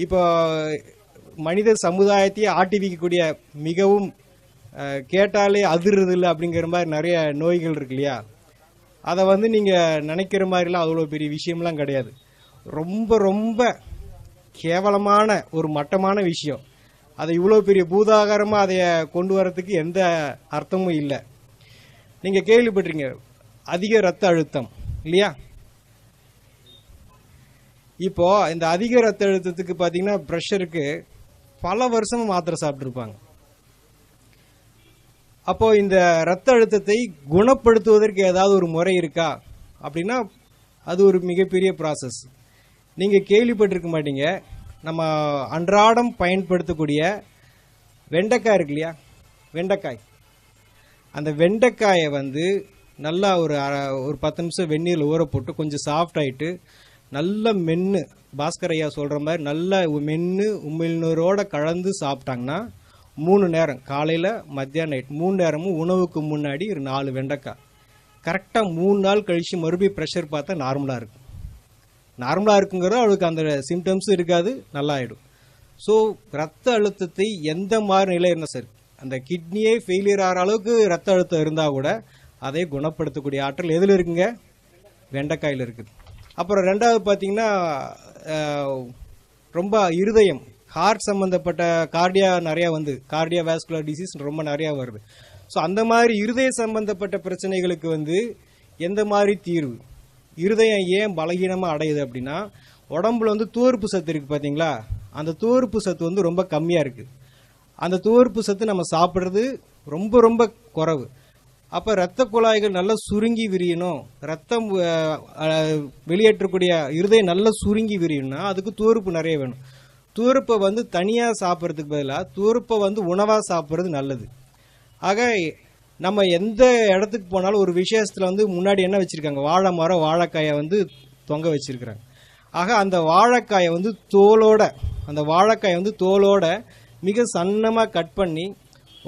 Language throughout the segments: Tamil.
இப்போ மனித சமுதாயத்தையே ஆட்டி வைக்கக்கூடிய மிகவும் கேட்டாலே அதிர்றது இல்லை அப்படிங்கிற மாதிரி நிறைய நோய்கள் இருக்கு இல்லையா? அதை வந்து நீங்கள் நினைக்கிற மாதிரிலாம் அவ்வளோ பெரிய விஷயம்லாம் கிடையாது. ரொம்ப ரொம்ப கேவலமான ஒரு மட்டமான விஷயம். அதை இவ்வளோ பெரிய பூதாகாரமாக அதை கொண்டு வரத்துக்கு எந்த அர்த்தமும் இல்லை. நீங்கள் கேள்விப்பட்டிருங்க அதிக இரத்த அழுத்தம் இல்லையா? இப்போ இந்த அதிக இரத்த அழுத்தத்துக்கு பார்த்தீங்கன்னா ப்ரெஷருக்கு பல வருஷமும் மாத்திரை சாப்பிட்ருப்பாங்க. அப்போ இந்த இரத்த அழுத்தத்தை குணப்படுத்துவதற்கு ஏதாவது ஒரு முறை இருக்கா அப்படின்னா அது ஒரு மிகப்பெரிய ப்ராசஸ். நீங்கள் கேள்விப்பட்டிருக்க மாட்டீங்க, நம்ம அன்றாடம் பயன்படுத்தக்கூடிய வெண்டைக்காய் இருக்கு இல்லையா? வெண்டைக்காய், அந்த வெண்டைக்காயை வந்து நல்லா ஒரு 10 நிமிஷம் வெந்நீரில் ஊற போட்டு கொஞ்சம் சாஃப்ட் ஆகிட்டு நல்ல மென்று, பாஸ்கர் ஐயா சொல்கிற மாதிரி நல்ல மென்று உமிழ்நீரோடு கலந்து சாப்பிட்டாங்கன்னா 3 நேரம், காலையில் மத்தியானம் நைட் 3 நேரமும் உணவுக்கு முன்னாடி ஒரு 4 வெண்டைக்காய் கரெக்டாக 3 நாள் கழித்து மறுபடியும் ப்ரெஷர் பார்த்தா நார்மலாக இருக்கும். நார்மலாக இருக்குங்கிறது அவளுக்கு அந்த சிம்டம்ஸும் இருக்காது, நல்லா ஆகிடும். ஸோ ரத்த அழுத்தத்தை எந்த மாதிரி நிலை இருந்தால் சரி, அந்த கிட்னியே ஃபெயிலியர் ஆகிற அளவுக்கு ரத்த அழுத்தம் இருந்தால் கூட அதை குணப்படுத்தக்கூடிய ஆற்றல் எதில் இருக்குங்க? வெண்டைக்காயில் இருக்குது. அப்புறம் ரெண்டாவது பார்த்தீங்கன்னா ரொம்ப இருதயம், ஹார்ட் சம்மந்தப்பட்ட கார்டியா நிறையா வந்து கார்டியா வாஸ்குலர் டிசீஸ் ரொம்ப நிறையா வருது. ஸோ அந்த மாதிரி இருதய சம்பந்தப்பட்ட பிரச்சனைகளுக்கு வந்து எந்த மாதிரி தீர்வு? இருதயம் ஏன் பலகீனமாக அடையுது அப்படின்னா உடம்புல வந்து துவர்ப்பு சத்து இருக்குது பார்த்தீங்களா? அந்த துவர்ப்பு சத்து வந்து ரொம்ப கம்மியாக இருக்குது. அந்த துவர்ப்பு சத்து நம்ம சாப்பிட்றது ரொம்ப ரொம்ப குறைவு. அப்போ இரத்த குழாய்கள் நல்லா சுருங்கி விரியணும், ரத்தம் வெளியேற்றக்கூடிய இருதயம் நல்லா சுருங்கி விரியணும்னா அதுக்கு துவர்ப்பு நிறைய வேணும். துவர்ப்பை வந்து தனியாக சாப்பிட்றதுக்கு பதிலாக துவர்ப்பை வந்து உணவாக சாப்பிட்றது நல்லது. ஆக நம்ம எந்த இடத்துக்கு போனாலும் ஒரு விசேஷத்தில் வந்து முன்னாடி என்ன வச்சுருக்காங்க? வாழை மரம், வாழைக்காயை வந்து தொங்க வச்சுருக்குறாங்க. ஆக அந்த வாழைக்காயை வந்து தோலோட மிக சன்னமாக கட் பண்ணி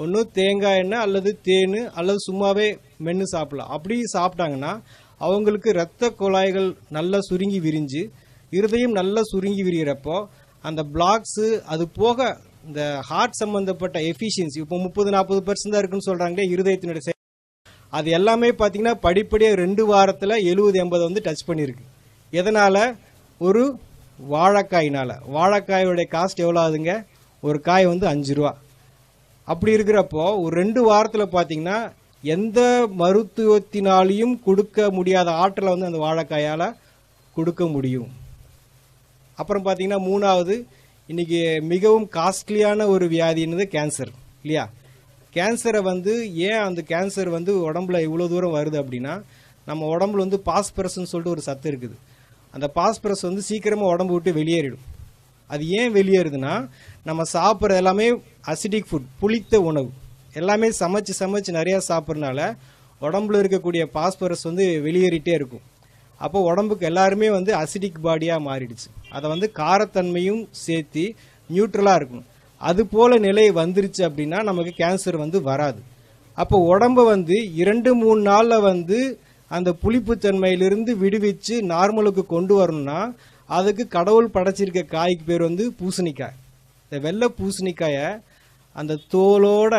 ஒன்று தேங்காய் எண்ணெய் அல்லது தேன் அல்லது சும்மாவே மென்று சாப்பிடலாம். அப்படி சாப்பிட்டாங்கன்னா அவங்களுக்கு இரத்த குழாய்கள் நல்லா சுருங்கி விரிஞ்சு இருதயம் நல்லா சுருங்கி விரிகிறப்போ அந்த பிளாக்ஸு, அது போக இந்த ஹார்ட் சம்மந்தப்பட்ட எஃபிஷியன்சி இப்போ 30-40% தான் இருக்குன்னு சொல்கிறாங்களே இருதயத்தினுடைய, அது எல்லாமே பார்த்தீங்கன்னா படிப்படியாக 2 வாரத்தில் 70-80 வந்து டச் பண்ணியிருக்கு. எதனால்? ஒரு வாழைக்காயினால். வாழைக்காயோடைய காஸ்ட் எவ்வளோ ஆகுதுங்க? ஒரு காய் வந்து 5 ரூபா. அப்படி இருக்கிறப்போ ஒரு 2 வாரத்தில் பார்த்தீங்கன்னா எந்த மருத்துவத்தினாலையும் கொடுக்க முடியாத ஆற்றலை வந்து அந்த வாழைக்காயால் கொடுக்க முடியும். அப்புறம் பார்த்தீங்கன்னா 3வது, இன்றைக்கி மிகவும் காஸ்ட்லியான ஒரு வியாதின்றது கேன்சர் இல்லையா? கேன்சரை வந்து ஏன் அந்த கேன்சர் வந்து உடம்புல இவ்வளோ தூரம் வருது அப்படின்னா நம்ம உடம்புல வந்து பாஸ்பரஸ்ன்னு சொல்லிட்டு ஒரு சத்து இருக்குது. அந்த பாஸ்பரஸ் வந்து சீக்கிரமாக உடம்பு விட்டு வெளியேறிடும். அது ஏன் வெளியேறுதுன்னா நம்ம சாப்பிட்ற எல்லாமே அசிடிக் ஃபுட், புளித்த உணவு எல்லாமே சமைச்சு நிறையா சாப்பிட்றதுனால உடம்புல இருக்கக்கூடிய பாஸ்பரஸ் வந்து வெளியேறிட்டே இருக்கும். அப்போ உடம்புக்கு எல்லாருமே வந்து அசிடிக் பாடியாக மாறிடுச்சு. அதை வந்து காரத்தன்மையும் சேர்த்து நியூட்ரலாக இருக்கணும். அது போல் நிலை வந்துருச்சு அப்படின்னா நமக்கு கேன்சர் வந்து வராது. அப்போ உடம்பை வந்து 2-3 நாளில் வந்து அந்த புளிப்புத்தன்மையிலிருந்து விடுவிச்சு நார்மலுக்கு கொண்டு வரணும்னா அதுக்கு கடவுள் படைச்சிருக்க காய்க்கு பேர் வந்து பூசணிக்காய். இந்த வெள்ளை பூசணிக்காயை அந்த தோலோட,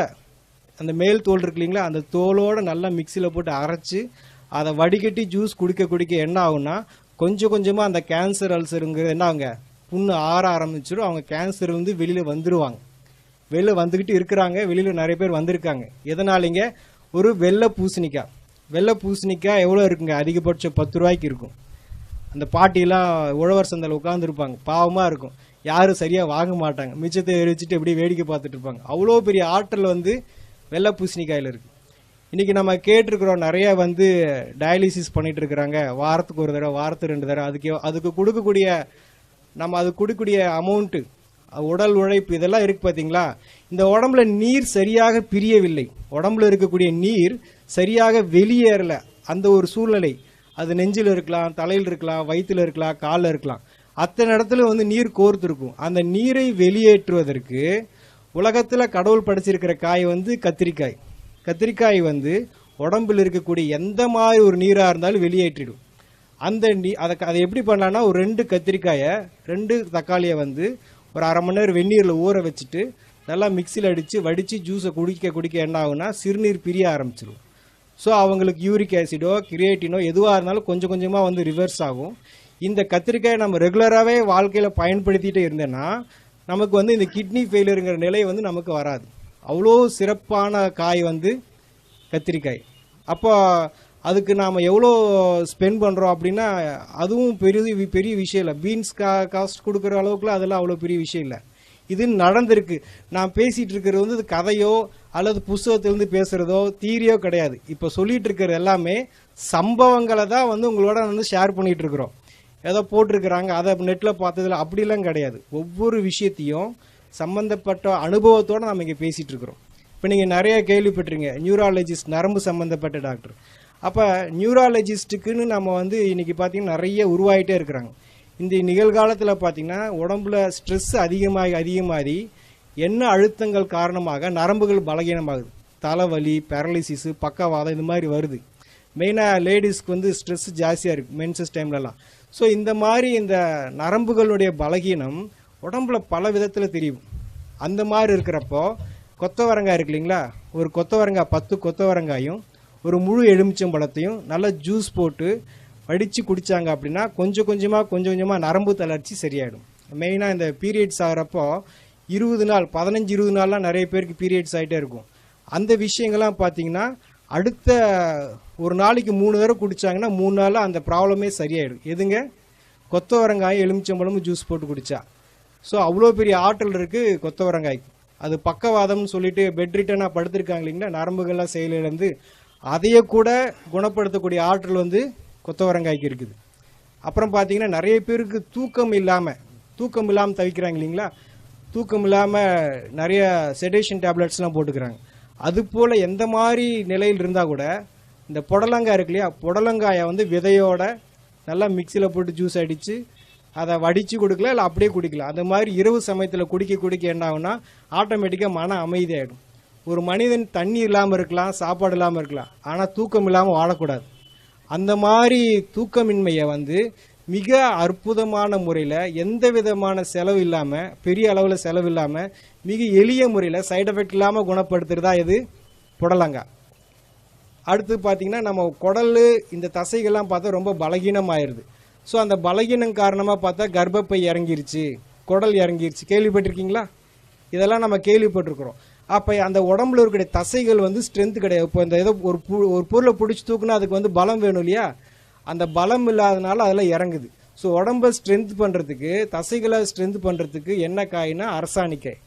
அந்த மேல் தோல் இருக்கு இல்லைங்களா, அந்த தோலோட நல்லா மிக்சியில் போட்டு அரைச்சி அதை வடிகட்டி ஜூஸ் குடிக்க என்ன ஆகும்னா கொஞ்சம் கொஞ்சமாக அந்த கேன்சர் அல்சருங்கிறது என்ன ஆகுங்க, புண்ணு ஆற ஆரம்பிச்சிடும். அவங்க கேன்சர் வந்து வெளியில் வந்துடுவாங்க. வெளியில் வந்துக்கிட்டு இருக்கிறாங்க, வெளியில் நிறைய பேர் வந்திருக்காங்க. எதனாலிங்க? ஒரு வெள்ளை பூசணிக்காய் எவ்வளோ இருக்குங்க? அதிகபட்சம் 10 ரூபாய்க்கு இருக்கும். அந்த பாட்டிலாம் உழவர் சந்தையில் உட்காந்துருப்பாங்க, பாவமாக இருக்கும், யாரும் சரியாக வாங்க மாட்டாங்க, மிச்சத்தை எரிச்சிட்டு எப்படி வேடிக்கை பார்த்துட்டு இருப்பாங்க. அவ்வளோ பெரிய ஆற்றல் வந்து வெள்ளை பூசணிக்காயில் இருக்குது. இன்றைக்கி நம்ம கேட்டிருக்கிறோம் நிறைய வந்து டயாலிசிஸ் பண்ணிகிட்டு இருக்கிறாங்க, வாரத்துக்கு 1 தடவை, வாரத்துக்கு 2 தடவை. அதுக்கு கொடுக்கக்கூடிய அமௌண்ட்டு, உடல் உழைப்பு இதெல்லாம் இருக்குது பார்த்தீங்களா? இந்த உடம்புல நீர் சரியாக பிரியவில்லை, உடம்புல இருக்கக்கூடிய நீர் சரியாக வெளியேறலை. அந்த ஒரு சூழ்நிலை, அது நெஞ்சில் இருக்கலாம், தலையில் இருக்கலாம், வயிற்றில் இருக்கலாம், காலில் இருக்கலாம், அத்தனை இடத்துல வந்து நீர் கோர்த்துருக்கும். அந்த நீரை வெளியேற்றுவதற்கு உலகத்தில் கடவுள் படைச்சிருக்கிற காய் வந்து கத்திரிக்காய். கத்திரிக்காய் வந்து உடம்பில் இருக்கக்கூடிய எந்த மாதிரி ஒரு நீராக இருந்தாலும் வெளியேற்றிடும். அதை எப்படி பண்ணலான்னா ஒரு 2 கத்திரிக்காயை 2 தக்காளியை வந்து ஒரு அரை மணி நேரம் வெந்நீரில் ஊற வச்சுட்டு நல்லா மிக்சியில் அடித்து வடித்து ஜூஸை குடிக்க என்ன ஆகுனா சிறுநீர் பிரிய ஆரம்பிச்சிடும். ஸோ அவங்களுக்கு யூரிக் ஆசிடோ கிரியேட்டினோ எதுவாக இருந்தாலும் கொஞ்சம் கொஞ்சமாக வந்து ரிவர்ஸ் ஆகும். இந்த கத்திரிக்காயை நம்ம ரெகுலராகவே வாழ்க்கையில் பயன்படுத்திகிட்டே இருந்தேன்னா நமக்கு வந்து இந்த கிட்னி ஃபெயிலியருங்கிற நிலை வந்து நமக்கு வராது. அவ்வளோ சிறப்பான காய் வந்து கத்திரிக்காய். அப்போ அதுக்கு நாம் எவ்வளோ ஸ்பெண்ட் பண்ணுறோம் அப்படின்னா அதுவும் பெரிய விஷயம் இல்லை. பீன்ஸ் காஸ்ட் கொடுக்குற அளவுக்குலாம் அதெல்லாம் அவ்வளோ பெரிய விஷயம் இல்லை. இது நடந்திருக்கு. நான் பேசிகிட்டு இருக்கிறது வந்து கதையோ அல்லது புஸ்தகத்திலேருந்து பேசுகிறதோ தீரியோ கிடையாது. இப்போ சொல்லிகிட்டு இருக்கிறது எல்லாமே சம்பவங்களை தான் வந்து உங்களோட வந்து ஷேர் பண்ணிகிட்டு இருக்கிறோம். ஏதோ போட்டிருக்கிறாங்க அதை நெட்டில் பார்த்ததில்ல அப்படிலாம் கிடையாது. ஒவ்வொரு விஷயத்தையும் சம்மந்தப்பட்ட அனுபவத்தோடு நம்ம இங்கே பேசிகிட்டு இருக்கிறோம். இப்போ நீங்கள் நிறைய கேள்விப்பட்டிருங்க நியூராலஜிஸ்ட், நரம்பு சம்மந்தப்பட்ட டாக்டர். அப்போ நியூராலஜிஸ்ட்டுக்குன்னு நம்ம வந்து இன்றைக்கி பார்த்திங்கன்னா நிறைய உருவாகிட்டே இருக்கிறாங்க. இந்த நிகழ்காலத்தில் பார்த்திங்கன்னா உடம்புல ஸ்ட்ரெஸ் அதிகமாகி என்ன அழுத்தங்கள் காரணமாக நரம்புகள் பலகீனமாகுது. தலைவலி, பேரலிசிஸு, பக்கவாதம் இந்த மாதிரி வருது. மெயினாக லேடிஸ்க்கு வந்து ஸ்ட்ரெஸ் ஜாஸ்தியாக இருக்குது மென்சஸ் டைம்லலாம். ஸோ இந்த மாதிரி இந்த நரம்புகளுடைய பலகீனம் உடம்புல பல விதத்தில் தெரியும். அந்த மாதிரி இருக்கிறப்போ கொத்தவரங்காய் இருக்கு இல்லைங்களா, ஒரு கொத்தவரங்காய் 10 கொத்தவரங்காயும் ஒரு முழு எலுமிச்சம்பழத்தையும் நல்லா ஜூஸ் போட்டு வடித்து குடித்தாங்க அப்படின்னா கொஞ்சம் கொஞ்சமாக நரம்பு தளர்ச்சி சரியாயிடும். மெயினாக இந்த பீரியட்ஸ் ஆகிறப்போ 20 நாள் 15-20 நாள்லாம் நிறைய பேருக்கு பீரியட்ஸ் ஆகிட்டே இருக்கும். அந்த விஷயங்கள்லாம் பார்த்தீங்கன்னா அடுத்த ஒரு நாளைக்கு 3 தடவை குடித்தாங்கன்னா 3 நாளில் அந்த ப்ராப்ளமே சரியாயிடும். எதுங்க? கொத்தவரங்காய் எலுமிச்சம்பழமும் ஜூஸ் போட்டு குடித்தா. ஸோ அவ்வளோ பெரிய ஆற்றல் இருக்குது கொத்தவரங்காய்க்கு. அது பக்கவாதம்னு சொல்லிட்டு பெட் ரிட்டனாக படுத்திருக்காங்க இல்லைங்களா, நரம்புகள்லாம் செயலிழந்து அதையே கூட குணப்படுத்தக்கூடிய ஆற்றல் வந்து கொத்தவரங்காய்க்கு இருக்குது. அப்புறம் பார்த்தீங்கன்னா நிறைய பேருக்கு தூக்கம் இல்லாமல் தவிக்கிறாங்க இல்லைங்களா, தூக்கம் இல்லாமல் நிறைய செடேஷன் டேப்லெட்ஸ்லாம் போட்டுக்கிறாங்க. அதுபோல் எந்த மாதிரி நிலையில் இருந்தால் கூட இந்த புடலங்காய் இருக்கு இல்லையா, புடலங்காயை வந்து விதையோட நல்லா மிக்சியில் போட்டு ஜூஸ் அடித்து அதை வடித்து கொடுக்கலாம், இல்லை அப்படியே குடிக்கலாம். அந்த மாதிரி இரவு சமயத்தில் குடிக்க என்ன ஆகுனா ஆட்டோமேட்டிக்காக மன அமைதியாகிடும். ஒரு மனிதன் தண்ணி இல்லாமல் இருக்கலாம், சாப்பாடு இல்லாமல் இருக்கலாம், ஆனால் தூக்கம் இல்லாமல் வாழக்கூடாது. அந்த மாதிரி தூக்கமின்மையை வந்து மிக அற்புதமான முறையில் எந்த விதமான செலவு இல்லாமல், பெரிய அளவில் செலவு இல்லாமல், மிக எளிய முறையில் சைடு எஃபெக்ட் இல்லாமல் குணப்படுத்துறதா இது புடலங்காய். அடுத்து பார்த்திங்கன்னா நம்ம குடல் இந்த தசைகள்லாம் பார்த்தா ரொம்ப பலகீனமாயிருது. ஸோ அந்த பலகீனம் காரணமாக பார்த்தா கர்ப்பப்பை இறங்கிருச்சு, குடல் இறங்கிருச்சு, கேள்விப்பட்டிருக்கீங்களா? இதெல்லாம் நம்ம கேள்விப்பட்டிருக்கிறோம். அப்போ அந்த உடம்புல இருக்கிற தசைகள் வந்து ஸ்ட்ரென்த் கிடையாது. இப்போ இந்த ஏதோ ஒரு பொருளை பிடிச்சி தூக்குனா அதுக்கு வந்து பலம் வேணும் இல்லையா, அந்த பலம் இல்லாதனால அதெல்லாம் இறங்குது. ஸோ உடம்பை ஸ்ட்ரென்த் பண்ணுறதுக்கு, தசைகளை ஸ்ட்ரென்த் பண்ணுறதுக்கு என்ன காய்னா அரசாணிக்காய்,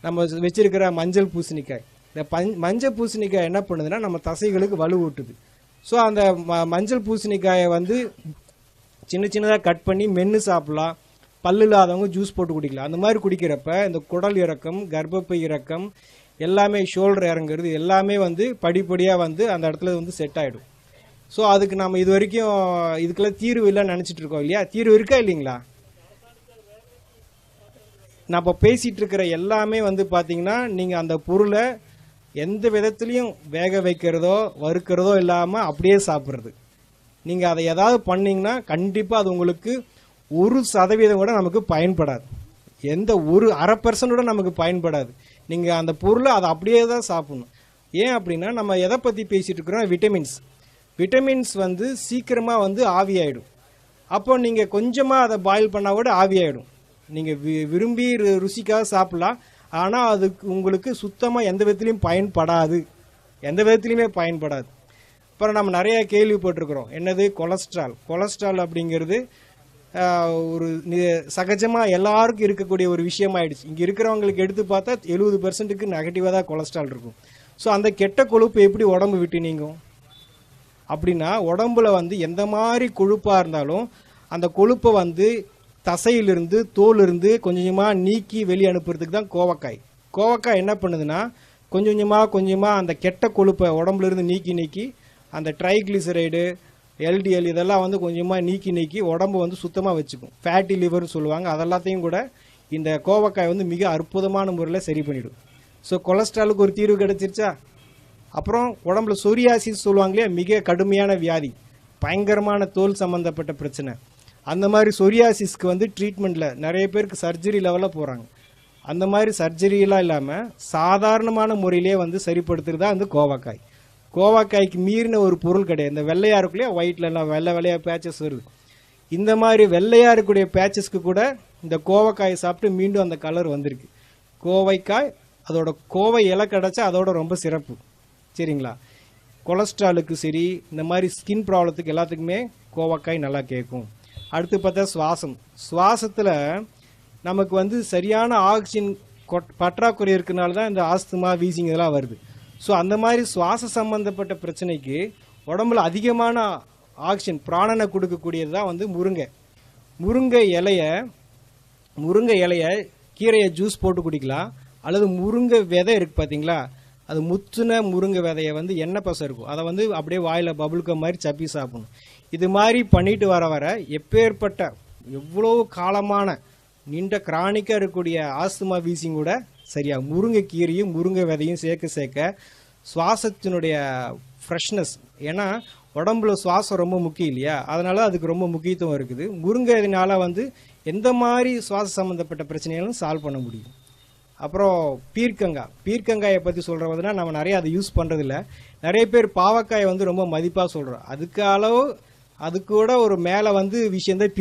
நம்ம வச்சிருக்கிற மஞ்சள் பூசணிக்காய். இந்த மஞ்சள் பூசணிக்காய் என்ன பண்ணுதுன்னா நம்ம தசைகளுக்கு வலு ஊட்டுது. ஸோ அந்த மஞ்சள் பூசணிக்காயை வந்து சின்னதாக கட் பண்ணி மென்று சாப்பிட்லாம். பல்லு இல்லாதவங்க ஜூஸ் போட்டு குடிக்கலாம். அந்த மாதிரி குடிக்கிறப்ப இந்த குடல் இறக்கம், கர்ப்பப்பை இறக்கம் எல்லாமே, ஷோல்டர் இறங்குறது எல்லாமே வந்து படிப்படியாக வந்து அந்த இடத்துல வந்து செட் ஆகிடும். ஸோ அதுக்கு நம்ம இது வரைக்கும் இதுக்கெல்லாம் தீர்வு இல்லைன்னு நினச்சிட்டு இருக்கோம் இல்லையா, தீர்வு இருக்கா இல்லைங்களா? நம்ம பேசிகிட்டு இருக்கிற எல்லாமே வந்து பார்த்தீங்கன்னா நீங்கள் அந்த பொருளை எந்த விதத்துலையும் வேக வைக்கிறதோ வறுக்கிறதோ இல்லாமல் அப்படியே சாப்பிட்றது. நீங்கள் அதை ஏதாவது பண்ணிங்கன்னா கண்டிப்பாக அது உங்களுக்கு 1% கூட நமக்கு பயன்படாது. எந்த ஒரு 0.5% கூட நமக்கு பயன்படாது. நீங்கள் அந்த பொருளை அதை அப்படியே தான் சாப்பிடணும். ஏன் அப்படின்னா நம்ம எதை பற்றி பேசிகிட்டு இருக்கிறோம், விட்டமின்ஸ் வந்து சீக்கிரமாக வந்து ஆவியாயிடும். அப்போ நீங்கள் கொஞ்சமாக அதை பாயில் பண்ணால் கூட ஆவியாயிடும். நீங்கள் விரும்பி ருசிக்காக சாப்பிட்லாம், ஆனால் அதுக்கு உங்களுக்கு சுத்தமாக எந்த விதத்துலையும் பயன்படாது. அப்புறம் நம்ம நிறைய கேள்விப்பட்டிருக்கிறோம், என்னது கொலஸ்ட்ரால் அப்படிங்கிறது ஒரு சகஜமாக எல்லாருக்கும் இருக்கக்கூடிய ஒரு விஷயமாயிடுச்சு. இங்கே இருக்கிறவங்களுக்கு எடுத்து பார்த்தா 70% நெகட்டிவாக தான் கொலஸ்ட்ரால் இருக்கும். ஸோ அந்த கெட்ட கொழுப்பு எப்படி உடம்பு விட்டு நீங்கும் அப்படின்னா, உடம்புல வந்து எந்த மாதிரி கொழுப்பாக இருந்தாலும் அந்த கொழுப்பை வந்து தசையிலிருந்து தோலிருந்து கொஞ்சமாக நீக்கி வெளியே அனுப்புறதுக்கு தான் கோவக்காய் என்ன பண்ணுதுன்னா கொஞ்சமாக அந்த கெட்ட கொழுப்பை உடம்புலேருந்து நீக்கி அந்த ட்ரைக்ளிசரைடு, எல்டிஎல் இதெல்லாம் வந்து கொஞ்சமாக நீக்கி உடம்பு வந்து சுத்தமாக வச்சுக்கும். ஃபேட்டி லிவர்னு சொல்லுவாங்க. அதெல்லாத்தையும் கூட இந்த கோவக்காய் வந்து மிக அற்புதமான முறையில் சரி பண்ணிவிடும். ஸோ கொலஸ்ட்ராலுக்கு ஒரு தீர்வு கிடைச்சிருச்சா. அப்புறம் உடம்புல சொரியாசிஸ் சொல்லுவாங்க இல்லையா, மிக கடுமையான வியாதி, பயங்கரமான தோல் சம்மந்தப்பட்ட பிரச்சனை. அந்த மாதிரி சொரியாசிஸ்க்கு வந்து ட்ரீட்மெண்ட்டில் நிறைய பேருக்கு சர்ஜரி லெவலில் போகிறாங்க. அந்த மாதிரி சர்ஜரியெலாம் இல்லாமல் சாதாரணமான முறையிலே வந்து சரிப்படுத்துறது தான் வந்து கோவக்காய். கோவக்காய்க்கு மீறின ஒரு பொருள் கிடையாது. இந்த வெள்ளையாக இருக்குல்லையா, ஒயிட்லலாம் வெள்ளையாக பேச்சஸ் வருது. இந்த மாதிரி வெள்ளையாக இருக்கக்கூடிய பேச்சஸ்க்கு கூட இந்த கோவக்காயை சாப்பிட்டு மீண்டும் அந்த கலர் வந்திருக்கு. கோவைக்காய் அதோட கோவை இலை கிடச்சா அதோட ரொம்ப சிறப்பு. சரிங்களா? கொலஸ்ட்ராலுக்கு சரி, இந்த மாதிரி ஸ்கின் ப்ராப்ளத்துக்கு எல்லாத்துக்குமே கோவக்காய் நல்லா கேட்கும். அடுத்து பார்த்தா சுவாசத்தில் நமக்கு வந்து சரியான ஆக்சிஜன் பற்றாக்குறை இருக்கிறனால தான் இந்த ஆஸ்துமா, வீசிங் இதெல்லாம் வருது. ஸோ அந்த மாதிரி சுவாச சம்பந்தப்பட்ட பிரச்சனைக்கு உடம்புல அதிகமான ஆக்சிஜன் பிராணனை கொடுக்கக்கூடியது தான் வந்து முருங்கை இலையை கீரையை ஜூஸ் போட்டு குடிக்கலாம். அல்லது முருங்கை விதை இருக்குது பார்த்தீங்களா, அது முத்துன முருங்கை விதையை வந்து எண்ணெய் பசை இருக்கும், அதை வந்து அப்படியே வாயில் பபுள்க மாதிரி சப்பி சாப்பிடணும். இது மாதிரி பண்ணிட்டு வர எப்பேற்பட்ட எவ்வளோ காலமான நீண்ட கிரானிக்காக இருக்கக்கூடிய ஆஸ்துமா, வீசிங் கூட சரியாக முருங்கை கீரையும் முருங்கை விதையும் சேர்க்க சுவாசத்தினுடைய ஃப்ரெஷ்னஸ், ஏன்னா உடம்புல சுவாசம் ரொம்ப முக்கியம் இல்லையா, அதனால அதுக்கு ரொம்ப முக்கியத்துவம் இருக்குது. முருங்கைனால வந்து எந்த மாதிரி சுவாச சம்மந்தப்பட்ட பிரச்சனைகளும் சால்வ் பண்ண முடியும். அப்புறம் பீர்க்கங்காயை பற்றி சொல்கிறதுனா நம்ம நிறைய அதை யூஸ் பண்ணுறதில்ல. நிறைய பேர் பாவக்காயை வந்து ரொம்ப மதிப்பாக சொல்கிறோம். அது கூட ஒரு மேலே வந்து விஷயந்தான்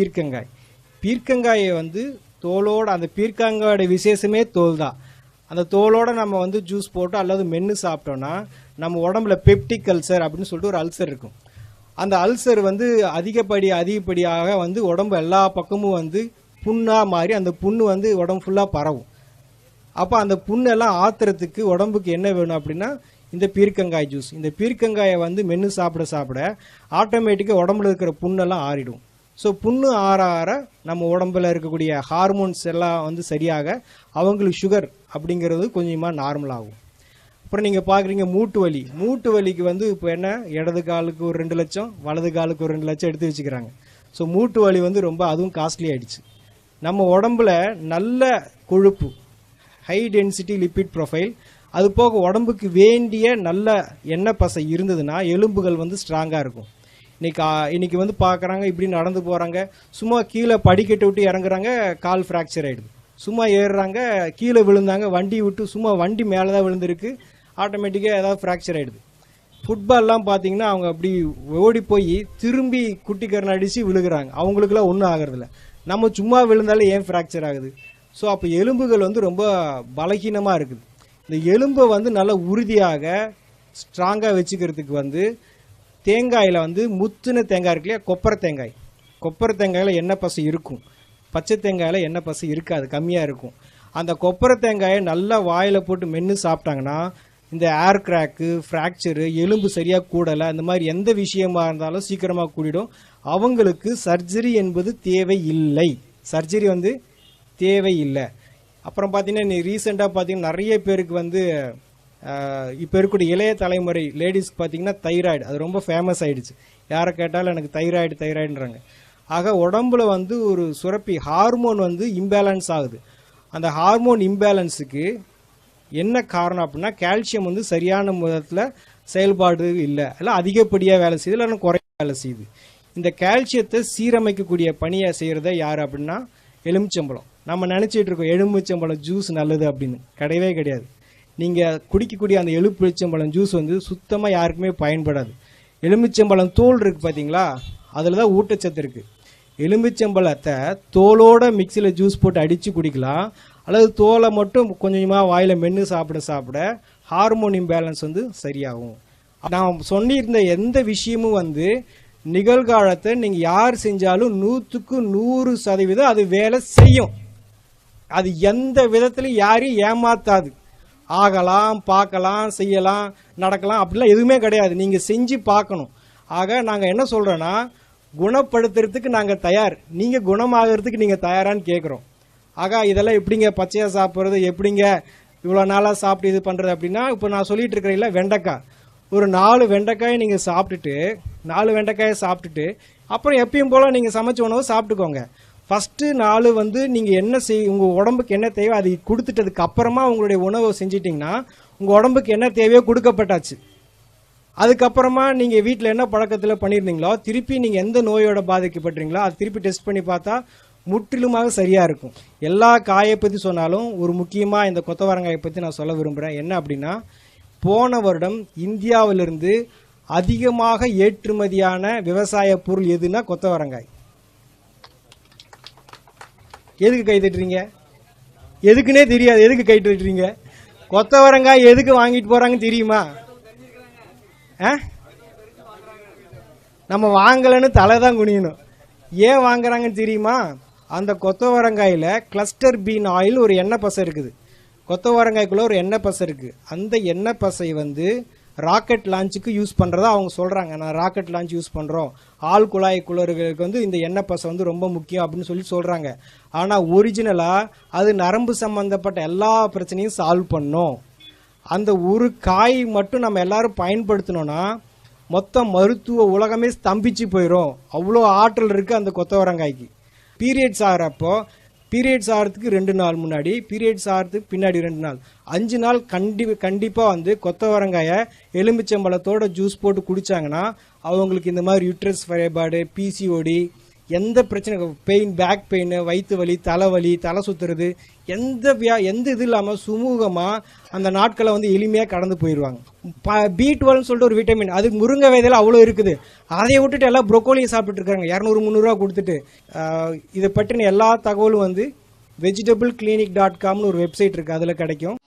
பீர்க்கங்காயை வந்து தோலோட, அந்த பீர்க்கங்காயோட விசேஷமே தோல் தான். அந்த தோலோட நம்ம வந்து ஜூஸ் போட்டு அல்லது மென்று சாப்பிட்டோம்னா நம்ம உடம்புல பெப்டிக் அல்சர் அப்படின்னு சொல்லிட்டு ஒரு அல்சர் இருக்கும். அந்த அல்சர் வந்து அதிகப்படியாக வந்து உடம்பு எல்லா பக்கமும் வந்து புண்ணாக மாறி அந்த புண்ணு வந்து உடம்பு ஃபுல்லாக பரவும். அப்போ அந்த புண்ணெல்லாம் ஆத்துறதுக்கு உடம்புக்கு என்ன வேணும் அப்படின்னா இந்த பீர்க்கங்காய் ஜூஸ். இந்த பீர்க்கங்காயை வந்து மென்று சாப்பிட ஆட்டோமேட்டிக்காக உடம்புல இருக்கிற புண்ணெல்லாம் ஆறிடும். ஸோ புண்ணு ஆற நம்ம உடம்புல இருக்கக்கூடிய ஹார்மோன்ஸ் எல்லாம் வந்து சரியாக அவங்களுக்கு சுகர் அப்படிங்கிறது கொஞ்சமாக நார்மல் ஆகும். அப்புறம் நீங்கள் பார்க்குறீங்க மூட்டு வலிக்கு வந்து இப்போ என்ன, இடது காலுக்கு ஒரு 2 லட்சம், வலது காலுக்கு ஒரு 2 லட்சம் எடுத்து வச்சுக்கிறாங்க. ஸோ மூட்டு வலி வந்து ரொம்ப அதுவும் காஸ்ட்லி ஆகிடுச்சு. நம்ம உடம்புல நல்ல கொழுப்பு, ஹை டென்சிட்டி லிப்பிட் ப்ரொஃபைல், அது போக உடம்புக்கு வேண்டிய நல்ல எண்ணெய் பசை இருந்ததுன்னா எலும்புகள் வந்து ஸ்ட்ராங்காக இருக்கும். இன்னைக்கு வந்து பார்க்குறாங்க, இப்படி நடந்து போகிறாங்க, சும்மா கீழே படிக்கட்டு விட்டு இறங்குறாங்க, கால் ஃப்ராக்சர் ஆகிடுது. சும்மா ஏறுறாங்க, கீழே விழுந்தாங்க, வண்டி மேலே தான் விழுந்திருக்கு, ஆட்டோமேட்டிக்காக ஏதாவது ஃப்ராக்சர் ஆகிடுது. ஃபுட்பால்லாம் பார்த்தீங்கன்னா அவங்க அப்படி ஓடி போய் திரும்பி குட்டிக்கரணை அடித்து விழுகிறாங்க, அவங்களுக்குலாம் ஒன்றும் ஆகிறதில்ல. நம்ம சும்மா விழுந்தாலும் ஏன் ஃப்ராக்சர் ஆகுது? ஸோ அப்போ எலும்புகள் வந்து ரொம்ப பலகீனமாக இருக்குது. இந்த எலும்பை வந்து நல்லா உறுதியாக ஸ்ட்ராங்காக வச்சுக்கிறதுக்கு வந்து தேங்காயில் வந்து முத்துன தேங்காய் இருக்கு இல்லையா, கொப்பரை தேங்காயில் எண்ணெய் பசை இருக்கும், பச்சை தேங்காயில் எண்ணெய் பசை இருக்காது, கம்மியாக இருக்கும். அந்த கொப்பரை தேங்காயை நல்லா வாயில் போட்டு மென்று சாப்பிட்டாங்கன்னா இந்த ஏர் கிராக்கு, ஃப்ராக்சரு, எலும்பு சரியாக கூடலை, இந்த மாதிரி எந்த விஷயமா இருந்தாலும் சீக்கிரமாக கூடிடும். அவங்களுக்கு சர்ஜரி என்பது தேவையில்லை. அப்புறம் பார்த்தீங்கன்னா ரீசெண்டாக பார்த்தீங்கன்னா நிறைய பேருக்கு வந்து இப்போ இருக்கக்கூடிய இளைய தலைமுறை லேடிஸ்க்கு பார்த்தீங்கன்னா தைராய்டு, அது ரொம்ப ஃபேமஸ் ஆகிடுச்சு. யாரை கேட்டாலும் எனக்கு தைராய்டுன்றாங்க. ஆக உடம்புல வந்து ஒரு சுரப்பி ஹார்மோன் வந்து இம்பேலன்ஸ் ஆகுது. அந்த ஹார்மோன் இம்பேலன்ஸுக்கு என்ன காரணம் அப்படின்னா கால்சியம் வந்து சரியான விதத்தில் செயல்பாடு இல்லை அதிகப்படியாக வேலை செய்யுது, இல்லைன்னா குறைய வேலை செய்யுது. இந்த கால்சியத்தை சீரமைக்கக்கூடிய பணியை செய்கிறத யார் அப்படின்னா எலுமிச்சம்பழம். நம்ம நினச்சிட்டு இருக்கோம் எலுமிச்சம்பழம் ஜூஸ் நல்லது அப்படின்னு, கிடையவே கிடையாது. நீங்கள் குடிக்கக்கூடிய அந்த எலுமிச்சம்பழம் ஜூஸ் வந்து சுத்தமாக யாருக்குமே பயன்படாது. எலுமிச்சம்பழம் தோல் இருக்குது பார்த்தீங்களா, அதில் தான் ஊட்டச்சத்து இருக்குது. எலுமிச்சம்பழத்தை தோலோட மிக்சியில் ஜூஸ் போட்டு அடித்து குடிக்கலாம், அல்லது தோலை மட்டும் கொஞ்சமாக வாயில் மென்று சாப்பிட ஹார்மோன் இம்பேலன்ஸ் வந்து சரியாகும். நான் சொல்லியிருந்த எந்த விஷயமும் வந்து நிகழ்காலத்தை நீங்கள் யார் செஞ்சாலும் 100க்கு 100% அது வேலை செய்யும். அது எந்த விதத்திலையும் யாரையும் ஏமாத்தாது. ஆகலாம், பார்க்கலாம், செய்யலாம், நடக்கலாம், அப்படிலாம் எதுவுமே கிடையாது. நீங்கள் செஞ்சு பார்க்கணும். ஆக நாங்கள் என்ன சொல்கிறோன்னா, குணப்படுத்துறதுக்கு நாங்கள் தயார், நீங்கள் குணமாகறதுக்கு நீங்கள் தயாரான்னு கேட்குறோம். ஆக இதெல்லாம் எப்படிங்க பச்சையாக சாப்பிட்றது, எப்படிங்க இவ்வளோ நாளாக சாப்பிட்டு இது பண்ணுறது அப்படின்னா, இப்போ நான் சொல்லிட்டு இருக்கிறேன்ல வெண்டைக்காய், ஒரு 4 வெண்டைக்காயை நீங்கள் சாப்பிட்டுட்டு 4 வெண்டைக்காயை சாப்பிட்டுட்டு அப்புறம் எப்பயும் போல் நீங்கள் சமைச்ச உணவு சாப்பிட்டுக்கோங்க. ஃபஸ்ட்டு 4 வந்து நீங்கள் என்ன உங்கள் உடம்புக்கு என்ன தேவையோ அதை கொடுத்துட்டதுக்கு அப்புறமா உங்களுடைய உணவை செஞ்சிட்டிங்கன்னா உங்கள் உடம்புக்கு என்ன தேவையோ கொடுக்கப்பட்டாச்சு. அதுக்கப்புறமா நீங்கள் வீட்டில் என்ன பழக்கத்தில் பண்ணியிருந்தீங்களோ திருப்பி நீங்கள் எந்த நோயோட பாதிக்கப்பட்டீங்களோ அது திருப்பி டெஸ்ட் பண்ணி பார்த்தா முற்றிலுமாக சரியாக இருக்கும். எல்லா காயை பற்றி சொன்னாலும் ஒரு முக்கியமாக இந்த கொத்தவரங்காயை பற்றி நான் சொல்ல விரும்புகிறேன். என்ன அப்படின்னா, போன வருடம் இந்தியாவிலிருந்து அதிகமாக ஏற்றுமதியான விவசாய பொருள் எதுனா கொத்தவரங்காய். எதுக்கு கை தட்டுறீங்க? எதுக்குன்னே தெரியாது, எதுக்கு கை தட்டுறீங்க? கொத்தவரங்காய் எதுக்கு வாங்கிட்டு போகிறாங்கன்னு தெரியுமா? நம்ம வாங்கலைன்னு தலை தான் குனியணும். ஏன் வாங்குறாங்கன்னு தெரியுமா? அந்த கொத்தவரங்காயில் கிளஸ்டர் பீன் ஆயில் ஒரு எண்ணெய் பசை இருக்குது. கொத்தவரங்காய்க்குள்ளே ஒரு எண்ணெய் பசை இருக்குது. அந்த எண்ணெய் பசை ராக்கெட் லான்ச்சுக்கு யூஸ் பண்ணுறதா அவங்க சொல்கிறாங்க. நான் ராக்கெட் லான்ச் யூஸ் பண்ணுறோம், ஆள் குழாய் குளறுகளுக்கு இந்த எண்ணெய் பசை ரொம்ப முக்கியம் அப்படின்னு சொல்லி சொல்கிறாங்க. ஆனால் ஒரிஜினலாக அது நரம்பு சம்மந்தப்பட்ட எல்லா பிரச்சனையும் சால்வ் பண்ணும். அந்த ஒரு காய் மட்டும் நம்ம எல்லாரும் பயன்படுத்தினோன்னா மொத்த மருத்துவ உலகமே ஸ்தம்பிச்சு போயிடும். அவ்வளோ ஆற்றல் இருக்குது அந்த கொத்தவரங்காய்க்கு. பீரியட்ஸ் ஆகிறப்போ, பீரியட்ஸ் ஆகிறதுக்கு 2 நாள் முன்னாடி, பீரியட்ஸ் ஆகிறதுக்கு பின்னாடி 2 நாள், 5 நாள் கண்டிப்பாக கொத்தவரங்காயை எலுமிச்சம்பழத்தோட ஜூஸ் போட்டு குடித்தாங்கன்னா அவங்களுக்கு இந்த மாதிரி யூட்ரஸ் ஃபைபாய்டு, பிசிஓடி, எந்த பிரச்சனை, பெயின், பேக் பெயின், வயிற்று வலி, தலைவலி, தலை சுற்றுறது, எந்த இது இல்லாமல் சுமூகமாக அந்த நாட்களை எளிமையாக கடந்து போயிடுவாங்க. B12 சொல்லிட்டு ஒரு விட்டமின், அது முருங்கை விதையில அவ்வளோ இருக்குது. அதை விட்டுட்டு எல்லாம் ப்ரொக்கோலியை சாப்பிட்டு இருக்காங்க 200-300 கொடுத்துட்டு. இதை பற்றின எல்லா தகவலும் vegetableclinic.comனு ஒரு வெப்சைட் இருக்குது, அதில் கிடைக்கும்.